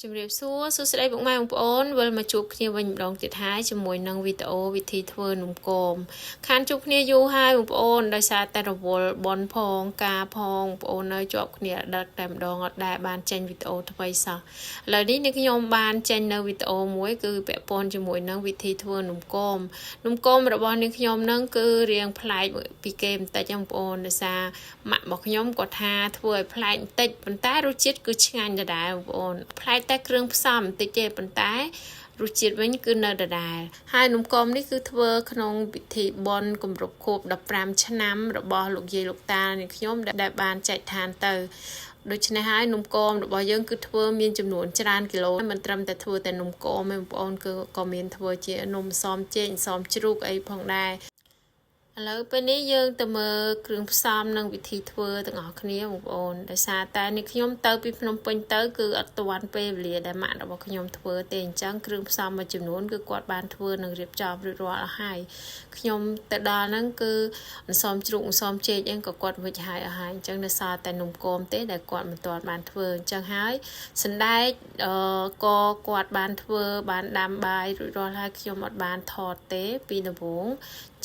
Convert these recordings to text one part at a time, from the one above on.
ជំរាបសួរសួស្តីបងប្អូនវិលមកជួបគ្នាវិញម្ដងទៀតហើយជាមួយនឹងវីដេអូវិធីធ្វើនំគមខានជួបគ្នាយូរហើយបងប្អូនដោយសារតែរវល់បនផងការផងបងប្អូននៅជាប់គ្នាដឹកតែម្ដងអត់ដែលបានចេញវីដេអូថ្មីសោះឥឡូវនេះខ្ញុំបានចេញនៅវីដេអូមួយគឺពាក់ព័ន្ធជាមួយនឹងវិធីធ្វើនំគមរបស់ខ្ញុំនឹងគឺរៀងប្លែកពីគេបន្តិចបងប្អូនដោយសារម៉ាក់របស់ខ្ញុំគាត់ថាធ្វើឲ្យប្លែកបន្តិចប៉ុន្តែរសជាតិគឺឆ្ងាញ់ដដែលបងប្អូនប្លែកតែគ្រឿងផ្សំបន្តិចទេប៉ុន្តែរសជាតិវិញគឺនៅដដែលហើយនំគមនេះគឺធ្វើក្នុងពិធីបុណ្យគម្រប់ខួប15ឆ្នាំរបស់លោកយាយលោកតានៃខ្ញុំដែលបានចែកឋានទៅដូច្នេះហើយនំគមរបស់យើងគឺធ្វើមានចំនួនច្រើនគីឡូមិនត្រឹមតែធ្វើតែនំគមទេបងប្អូនគឺក៏មានធ្វើជានំសមចេកសមជ្រូកអីផងដែរឥឡូវពេលនេះយើងទៅមើលគ្រឿងផ្សំនិងវិធីធ្វើទាំងអស់គ្នាបងប្អូនដោយសារតែនេះខ្ញុំទៅពីភ្នំពេញទៅគឺអត់ទាន់ពេលវេលាដែលម៉ាក់របស់ខ្ញុំធ្វើទេអញ្ចឹងគ្រឿងផ្សំមួយចំនួនគឺគាត់បានធ្វើនិងរៀបចំរួចរាល់អស់ហើយខ្ញុំទៅដល់ហ្នឹងគឺអន្សមជ្រូកអន្សមចេកអីក៏គាត់វិចហើយអស់ហើយអញ្ចឹងនៅសល់តែនំគមទេដែលគាត់មិនទាន់បានធ្វើអញ្ចឹងហើយសណ្ដែកក៏គាត់បានធ្វើបានដាំបាយរួចរាល់ហើយខ្ញុំអត់បានថតទេពីដំបូង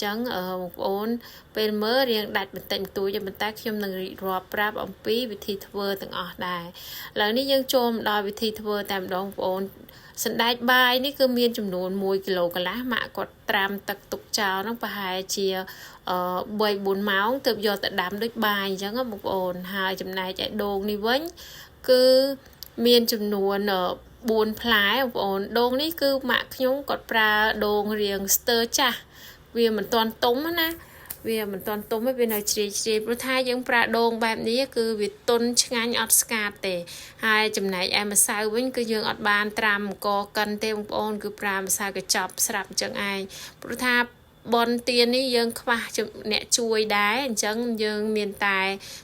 ចឹងបងប្អូនពេលមើលរៀងដាច់បន្តិចបន្តួចប៉ុន្តែខ្ញុំនឹងរៀបរាប់ប្រាប់អំពីវិធីធ្វើទាំងអស់ដែរឥឡូវនេះយើងចូលមកដល់វិធីធ្វើតែម្ដងបងប្អូនសណ្ដែកបាយនេះគឺមានចំនួន1គីឡូកន្លះម៉ាក់គាត់ត្រាំទឹកទុកចោលហ្នឹងប្រហែលជា3-4ម៉ោងទើបយកទៅដាំដូចបាយអញ្ចឹងបងប្អូនហើយចំណែកឯដូងនេះវិញគឺមានចំនួន4ផ្លែបងប្អូនដូងនេះគឺម៉ាក់ខ្ញុំគាត់ប្រើដូងរាងស្ទើចាស់វាមិនទាន់ទុំណាវាមិនទាន់ទុំទេវានៅជ្រាយព្រោះថាយើងប្រើដូងបែបនេះគឺវាទន់ឆ្ងាញ់អត់ស្កាតទេហើយចំណែកឯម្សៅវិញគឺយើងអត់បានត្រាំអង្គកិនទេបងប្អូនគឺប្រើម្សៅកញ្ចប់ស្រាប់អញ្ចឹងឯងព្រោះថាបនទៀននេះយើងខ្វះអ្នកជួយដែរអញ្ចឹងយើងមានតែ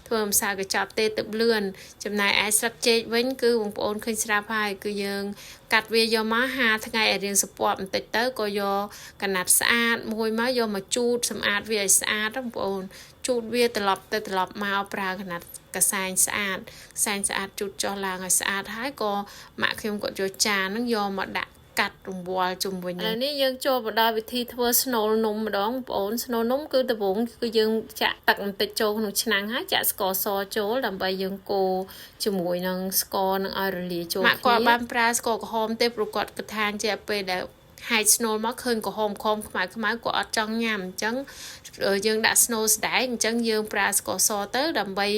ធ្វើម្សៅកញ្ចប់ទេទៅលឿនចំណែកឯស្លឹកចេកវិញគឺបងប្អូនឃើញស្រាប់ហើយគឺយើងកាត់វាយកមកហាលថ្ងៃឲ្យរៀងសពបន្តិចទៅក៏យកកណាត់ស្អាតមួយមកយកមកជូតសម្អាតវាឲ្យស្អាតបងប្អូនជូតវាត្រឡប់ទៅត្រឡប់មកប្រើកណាត់កសែងស្អាតជូតចុះឡើងឲ្យស្អាតហើយក៏ម៉ាក់ខ្ញុំគាត់យកចានហ្នឹងយកមកដាក់កាត់រង្វាល់ជុំវិញឥឡូវនេះយើងចូលមកដល់វិធីធ្វើស្នូលនំម្ដងបងប្អូនស្នូលនំគឺដំបូងគឺយើងចាក់ទឹកបន្តិចចូលក្នុងឆ្នាំងហើយចាក់ស្ករសចូលដើម្បីយើងកូរជាមួយនឹងស្ករនឹងឲ្យរលាយចូលគ្នាម៉ាក់គាត់បានប្រើស្ករក្រហមទេព្រោះគាត់គិតថាជាពេលដែលហែកស្នូលមកឃើញក្រហមខ្មៅគាត់អត់ចង់ញ៉ាំអញ្ចឹងយើងដាក់ស្នូលស្ដែកអញ្ចឹងយើងប្រើស្ករសទៅដើម្បី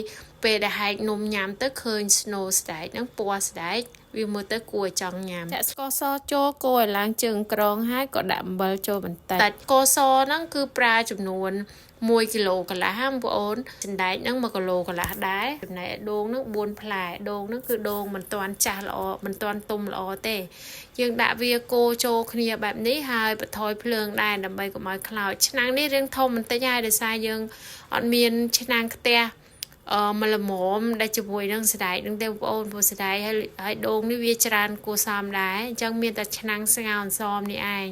ពេលដែលហែកនំញ៉ាំទៅឃើញស្នូលស្ដែកហ្នឹងពណ៌ស្ដែកវាមើលទៅគួរឲ្យចង់ញ៉ាំចាក់ស្ករសចូលកូរឲ្យឡើងជើងក្រងហើយក៏ដាក់អំបិលចូលបន្តិចស្ករសហ្នឹងគឺប្រើចំនួន1គីឡូកន្លះបងប្អូនសណ្ដែកហ្នឹង1គីឡូកន្លះដែរចំណែកដូងហ្នឹង4ផ្លែដូងហ្នឹងគឺដូងមិនទាន់ចាស់ល្អមិនទាន់ទុំល្អទេយើងដាក់វាកូរចូលគ្នាបែបនេះហើយបន្ថយភ្លើងដែរដើម្បីកុំឲ្យខ្លោចឆ្នាំងនេះរៀងធំបន្តិចហើយដោយសារយើងអត់មានឆ្នាំងខ្ទះមកល្មមដែលជាមួយនឹងសណ្ដែកនឹងទេបងប្អូនព្រោះសណ្ដែកហើយដូងនេះវាច្រើនគួរសមដែរអញ្ចឹងមានតែឆ្នាំងស្ងោរអន្សមនេះឯង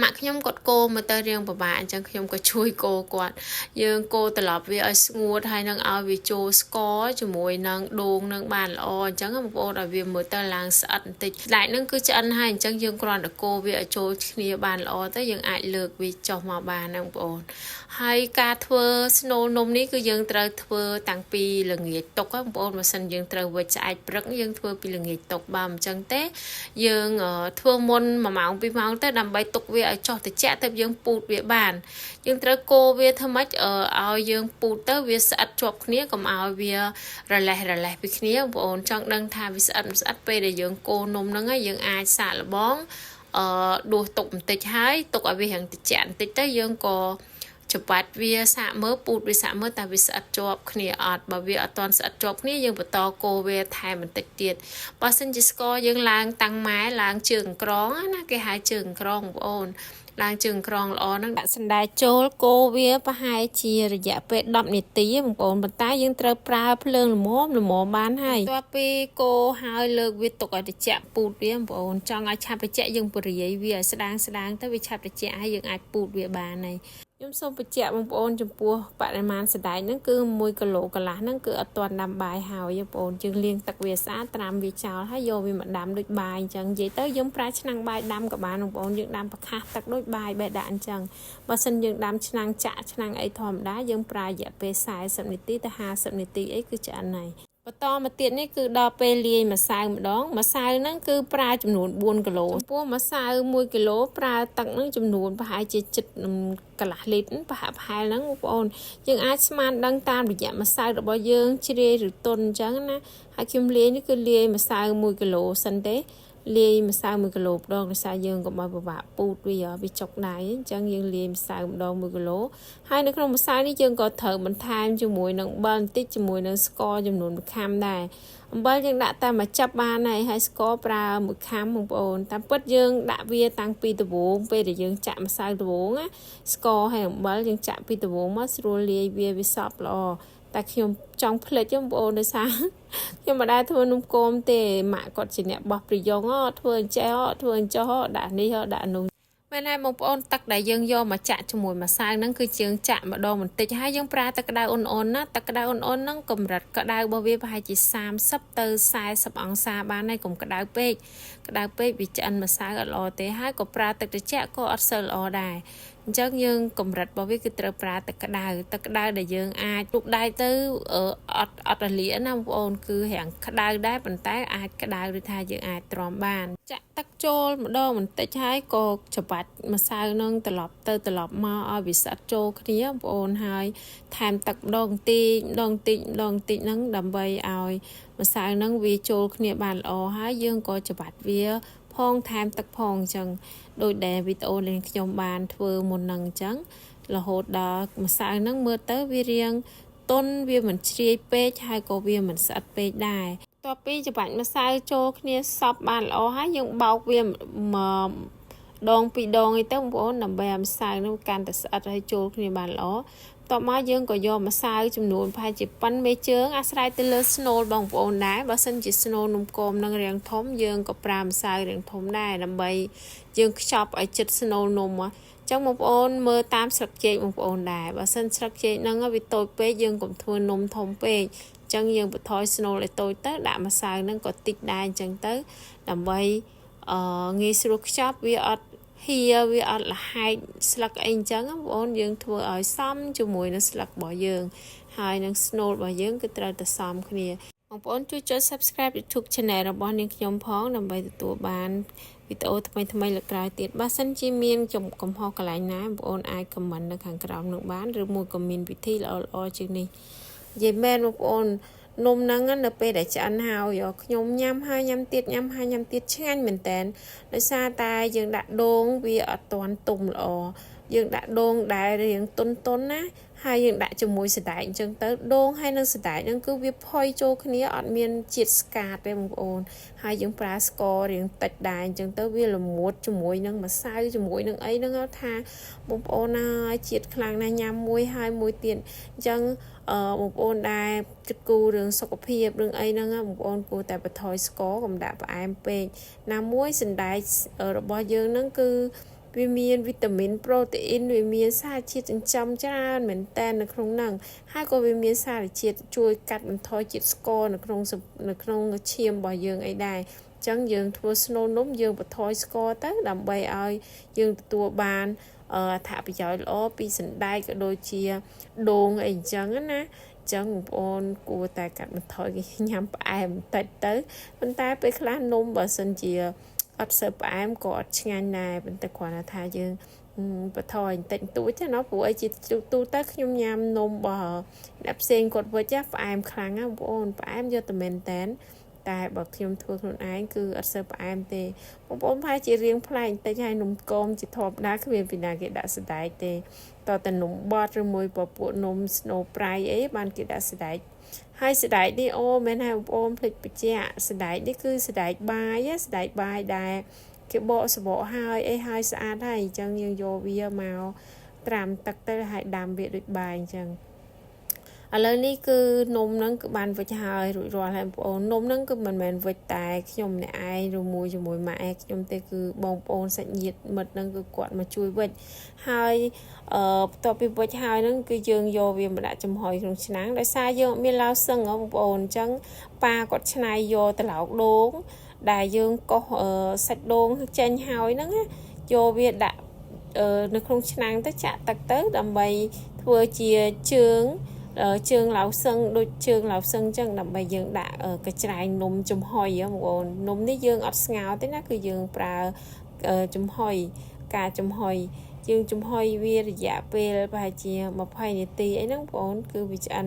ម៉ាក់ខ្ញុំគាត់កូរមកទៅរៀងពិបាកអញ្ចឹងខ្ញុំក៏ជួយកូរគាត់យើងកូរត្រឡប់វាឲ្យស្ងួតហើយនឹងឲ្យវាចូលស្ករជាមួយនឹងដូងនឹងបានល្អអញ្ចឹងបងប្អូនឲ្យវាមើលទៅឡើងស្អិតបន្តិចដែកនឹងគឺឆ្អិនហើយអញ្ចឹងយើងគ្រាន់តែកូរវាឲ្យចូលគ្នាបានល្អទៅយើងអាចលើកវាចុះមកបានណាបងប្អូនហើយការធ្វើស្នូលនំនេះគឺយើងត្រូវធ្វើតាំងពីល្ងាចទុកបងប្អូនបើសិនយើងត្រូវវិចស្អែកព្រឹកយើងធ្វើពីល្ងាចទុកបើមិនអញ្ចឹងទេយើងធ្វើមុន1ម៉ោង2ម៉ោងទៅដើម្បីទុកវាឲ្យចុះត្រជាក់ទៅយើងពូតវាបានយើងត្រូវកូរវាធ្វើម៉េចឲ្យយើងពូតទៅវាស្អិតជាប់គ្នាកុំឲ្យវារលេះពីគ្នាបងប្អូនចង់ដឹងថាវាស្អិតពេលដែលយើងកូរនំហ្នឹងហើយយើងអាចសាកល្បងដួសទុកបន្តិចហើយទុកឲ្យវារៀងត្រជាក់បន្តិចទៅយើងក៏ច្បាច់វាសាកមើលពូតវាសាកមើលតើវាស្អិតជាប់គ្នាអត់បើវាអត់ទាន់ស្អិតជាប់គ្នាយើងបន្តកូរវាថែមបន្តិចទៀតបើសិនជាស្ករយើងឡើងតាំងម៉ែឡើងជើងក្រងណាគេហៅជើងក្រងបងប្អូនឡើងជើងក្រងល្អហ្នឹងដាក់សណ្ដែកចូលកូរវាប្រហែលជារយៈពេល10នាទីបងប្អូនប៉ុន្តែយើងត្រូវប្រើភ្លើងល្មមបានហើយបន្ទាប់ពីកូរហើយលើកវាទុកឲ្យត្រជាក់ពូតវាបងប្អូនចង់ឲ្យឆាប់ត្រជាក់យើងពរាយវាឲ្យស្ដាងទៅវាឆាប់ត្រជាក់ហើយយើងអាចពូតវាបានហើយ ខ្ញុំសូមបញ្ជាក់បងប្អូនចំពោះបរិមាណសណ្តែកហ្នឹងគឺ1គីឡូកន្លះហ្នឹងគឺអត់ទាន់ដាំបាយហើយបងប្អូនយើងលាងទឹកវាស្អាតត្រាំវាចោលហើយយកវាមកដាំដូចបាយអញ្ចឹងនិយាយទៅយើងប្រើឆ្នាំងបាយដាំក៏បានបងប្អូនយើងដាំប្រខាស់ទឹកដូចបាយបេះដាក់អញ្ចឹងបើសិនយើងដាំឆ្នាំងចាក់ឆ្នាំងអីធម្មតាយើងប្រើរយៈពេល40នាទីទៅ50នាទីអីគឺឆ្អិនហើយបន្តមកទៀតនេះគឺដល់ពេលលាយម្សៅម្ដងម្សៅហ្នឹងគឺប្រើចំនួន4គីឡូចំពោះម្សៅ1គីឡូប្រើទឹកហ្នឹងចំនួនប្រហែលជា7កន្លះលីត្រប្រហែលហ្នឹងបងប្អូនយើងអាចស្មានដឹងតាមរយៈម្សៅរបស់យើងជ្រាយឬទន់អញ្ចឹងណាហើយខ្ញុំលាយនេះគឺលាយម្សៅ1គីឡូសិនទេលាយម្សៅ1គីឡូម្ដងដោយសារយើងកុំឲ្យពិបាកពូតវាចុកដៃអញ្ចឹងយើងលាយម្សៅម្ដង1គីឡូហើយនៅក្នុងម្សៅនេះយើងក៏ត្រូវបន្ថែមជាមួយនឹងអំបិលបន្តិចជាមួយនឹងស្ករចំនួន1ខាំដែរអំបិលយើងដាក់តែមួយចាប់បានហើយស្ករប្រើ1ខាំបងប្អូនតាមពិតយើងដាក់វាតាំងពីដំបូងពេលដែលយើងចាក់ម្សៅដំបូងណាស្ករហើយអំបិលយើងចាក់ពីដំបូងមកស្រួលលាយវាសព្វល្អតែខ្ញុំចង់ផ្លេចបងប្អូនដោយសារខ្ញុំមិនដែលធ្វើនំគមទេម៉ាក់គាត់ជាអ្នកបោះប្រយោងធ្វើអញ្ចេះធ្វើអញ្ចោះដាក់នេះដាក់នោះមែនហើយបងប្អូនទឹកដែលយើងយកមកចាក់ជាមួយម្សៅហ្នឹងគឺយើងចាក់ម្ដងបន្តិចហើយយើងប្រើទឹកក្តៅអ៊ុនៗណាទឹកក្តៅអ៊ុនៗហ្នឹងកម្រិតក្តៅរបស់វាប្រហែលជា30ទៅ40អង្សាបានហើយកុំក្តៅពេកវាឆ្អិនម្សៅអត់ល្អទេហើយក៏ប្រើទឹកត្រជាក់ក៏អត់សូវល្អដែរអញ្ចឹងយើងកម្រិតរបស់វាគឺត្រូវប្រើទឹកក្តៅដែលយើងអាចទុកដៃទៅអត់រលាកណាបងប្អូនគឺរាងក្តៅដែរប៉ុន្តែអាចក្តៅឬថាយើងអាចទ្រាំបានចាក់ទឹកចូលម្ដងបន្តិចហើយក៏ច្របាច់ម្សៅនឹងត្រឡប់ទៅត្រឡប់មកឲ្យវាស្អិតចូលគ្នាបងប្អូនហើយថែមទឹកម្ដងតិចហ្នឹងដើម្បីឲ្យម្សៅហ្នឹងវាចូលគ្នាបានល្អហើយយើងក៏ច្របាច់វាផងថែមទឹកផងអញ្ចឹងដោយដែលវីដេអូដែលខ្ញុំបានធ្វើមុនហ្នឹងអញ្ចឹងរហូតដល់ម្សៅហ្នឹងមើលទៅវារាងទន់វាមិនជ្រាយពេកហើយក៏វាមិនស្អិតពេកដែរតទៅពីច្របាច់ម្សៅចូលគ្នាសព្វបានល្អហើយយើងបោកវាមកដងពីរដងអីទៅបងប្អូនដើម្បីឲ្យម្សៅនោះកាន់តែស្អិតហើយចូលគ្នាបានល្អតោះមកយើងក៏យកម្សៅចំនួនប្រហែលជាប៉ុនមេជើងអាស្រ័យទៅលើស្នូលបងប្អូនដែរបើសិនជាស្នូលនំគមនឹងរាងធំយើងក៏ប្រើម្សៅរាងធំដែរដើម្បីយើងខ្ចប់ឲ្យជិតស្នូលនំចឹងបងប្អូនមើលតាមស្លឹកចេកបងប្អូនដែរបើសិនស្លឹកចេកហ្នឹងវាតូចពេកយើងកុំធ្វើនំធំពេកចឹងយើងបន្ថយស្នូលឲ្យតូចទៅដាក់ម្សៅហ្នឹងក៏តិចដែរអញ្ចឹងទៅដើម្បីងាយស្រួលខ្ចប់វាអត់វាអត់លហែកស្លឹកអីអញ្ចឹងបងប្អូនយើងធ្វើឲ្យសមជាមួយនឹងស្លឹករបស់យើងហើយនឹងស្នូលរបស់យើងគឺត្រូវតែសមគ្នាបងប្អូនជួយចុច Subscribe YouTube Channel របស់នាងខ្ញុំផងដើម្បីទទួលបានវីដេអូថ្មីៗលើកក្រោយទៀតបើសិនជាមានកំហុសកន្លែងណាបងប្អូនអាច comment នៅខាងក្រោមនឹងបានឬមួយក៏មានវិធីល្អៗជាងនេះនិយាយមែនបងប្អូននំហ្នឹងនៅពេលដែលឆ្អិនហើយខ្ញុំញ៉ាំហើយញ៉ាំទៀតឆ្ងាញ់មែនតើដោយសារតែយើងដាក់ដូងវាអត់ទាន់ទុំល្អយើងដាក់ដូងដែលរាងទន់ណាហើយយើងដាក់ជាមួយសណ្តែកអញ្ចឹងទៅដូងហើយនឹងសណ្តែកហ្នឹងគឺវាផុយចូលគ្នាអត់មានជាតិស្កាតទេបងប្អូនហើយយើងប្រើស្កររាងតិចដែរអញ្ចឹងទៅវាល្មួតជាមួយនឹងម្សៅជាមួយនឹងអីហ្នឹងថាបងប្អូនណាជាតិខ្លាំងណាស់ញ៉ាំមួយហើយមួយទៀតអញ្ចឹងបងប្អូនដែលគិតគូររឿងសុខភាពរឿងអីហ្នឹងបងប្អូនគួរតែបន្ថយស្ករកុំដាក់ផ្អែមពេកណាមួយសណ្តែករបស់យើងហ្នឹងគឺវាមានវីតាមីនប្រូតេអ៊ីនវាមានសារជាតិចិញ្ចឹមច្រើនមែនតើនៅក្នុងហ្នឹងហើយក៏វាមានសារជាតិជួយកាត់បន្ថយជាតិស្ករនៅក្នុងឈាមរបស់យើងអីដែរអញ្ចឹងយើងធ្វើស្នូលនំយើងបន្ថយស្ករទៅដើម្បីឲ្យយើងទទួលបានអត្ថប្រយោជន៍ល្អពីសណ្តែកក៏ដូចជាដូងអីអញ្ចឹងណាចឹងបងប្អូនគួរតែកាត់បន្ថយញ៉ាំផ្អែមបន្តិចទៅប៉ុន្តែពេលខ្លះនំបើសិនជាអត់សូវផ្អែមក៏អត់ឆ្ងាញ់ដែរប៉ុន្តែគ្រាន់តែថាយើងបន្ថយបន្តិចតួចណាព្រោះអីជាទូទៅខ្ញុំញ៉ាំនំរបស់អ្នកផ្សេងគាត់វិញផ្អែមខ្លាំងណាបងប្អូនផ្អែមយកតែមែនតែបើខ្ញុំធ្វើខ្លួនឯងគឺអត់សូវផ្អែមទេបងប្អូនប្រហែលជារៀងប្លែកបន្តិចហើយនំគមជាធម្មតាគ្មានពីណាគេដាក់សណ្តែកទេតើតនំបត់ឬមួយពពួកនំស្នូប្រៃអីបានគេដាក់សណ្តែកហើយសណ្តែកនេះមែនហើយបងប្អូនភ្លេចបញ្ជាក់សណ្តែកនេះគឺសណ្តែកបាយសណ្តែកបាយដែលគេបកសបកហើយអីហើយស្អាតហើយអញ្ចឹងយើងយកវាមកត្រាំទឹកទៅហើយដាំវាដូចបាយអញ្ចឹង ឥឡូវនេះគឺនំហ្នឹងគឺបានវិចហើយរួចរាល់ហើយបងប្អូននំហ្នឹងគឺមិនមែនវិចតែខ្ញុំម្នាក់ឯងឬមួយជាមួយម៉ាក់ខ្ញុំទេគឺបងប្អូនសាច់ញាតិមិត្តហ្នឹងគឺគាត់មកជួយវិចហើយបន្ទាប់ពីវិចហើយហ្នឹងគឺយើងយកវាមកដាក់ចំហុយក្នុងឆ្នាំងដោយសារយើងអត់មានឡាវសឹងហ៎បងប្អូនអញ្ចឹងប៉ាគាត់ច្នៃយកត្រឡោកដូងដែលយើងកោសសាច់ដូងចេញហើយហ្នឹងយកវាដាក់នៅក្នុងឆ្នាំងទៅចាក់ទឹកទៅដើម្បីធ្វើជាជើងឡាវសឹងដូចជើងឡាវសឹងអញ្ចឹងដើម្បីយើងដាក់កញ្ច្រែងនំចំហុយបងប្អូននំនេះយើងអត់ស្ងោរទេណាគឺយើងប្រើចំហុយការចំហុយយើងចំហុយវារយៈពេលប្រហែលជា20នាទីអីហ្នឹងបងប្អូនគឺវាឆ្អិន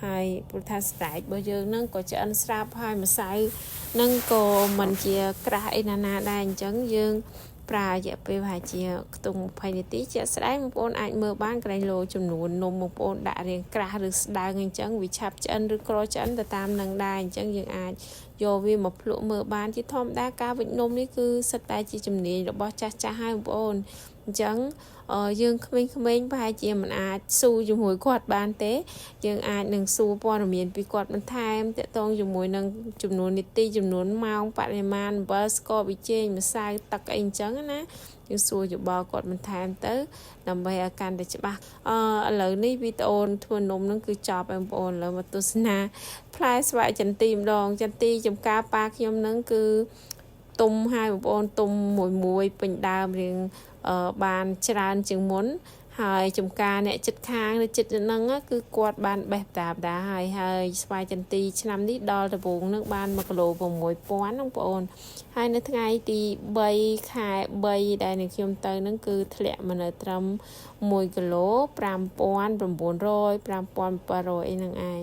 ហើយព្រោះថាស្តែករបស់យើងហ្នឹងក៏ឆ្អិនស្រាប់ហើយម្សៅហ្នឹងក៏មិនជាក្រាស់អីណាដែរអញ្ចឹងយើងប្រើរយៈពេលប្រហែលជាខ្ទង់20នាទីជាក់ស្ដែងបងប្អូនអាចមើលបានក្រែងលោចំនួននំបងប្អូនដាក់រៀងក្រាស់ឬស្ដើងអញ្ចឹងវាឆាប់ឆ្អិនឬក្រឆ្អិនទៅតាមនឹងដែរអញ្ចឹងយើងអាចយកវាមកភ្លក់មើលបានជាធម្មតាការវិចនំនេះគឺសិតតែជាជំនាញរបស់ចាស់ហើយបងប្អូនអញ្ចឹងយើងក្មេងៗប្រហែលជាមិនអាចស៊ូជាមួយគាត់បានទេយើងអាចនឹងស៊ូព័ត៌មានពីគាត់បន្ថែមតាក់ទងជាមួយនឹងចំនួននាទីចំនួនម៉ោងបរិមាណអំបិលស្ករប៊ីចេងម្សៅទឹកអីអញ្ចឹងណាយើងសួរយោបល់គាត់បន្ថែមទៅដើម្បីឲ្យកាន់តែច្បាស់ឥឡូវនេះវីដេអូធ្វើនំហ្នឹងគឺចប់បងប្អូនឥឡូវមកទស្សនាផ្លែស្វាយចន្ទីម្ដងចន្ទីចំការប៉ាខ្ញុំហ្នឹងគឺទុំហើយបងប្អូនទុំមួយពេញដើមរៀងបានច្រើនជាងមុនហើយចំការអ្នកចិត្តខាងនៅចិត្តហ្នឹងគឺគាត់បានបេះតាហើយស្វាយចន្ទីឆ្នាំនេះដល់ដំបូងនឹងបាន1គីឡូ6000បងប្អូនហើយនៅថ្ងៃទី3ខែ3ដែលនឹងខ្ញុំទៅហ្នឹងគឺធ្លាក់មកនៅត្រឹម1គីឡូ5900 5700អីហ្នឹងឯង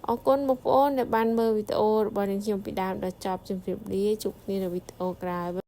អរគុណបងប្អូនដែលបានមើលវីដេអូរបស់ខ្ញុំពីដើមដល់ចប់ជម្រាបលាជួបគ្នានៅវីដេអូក្រោយ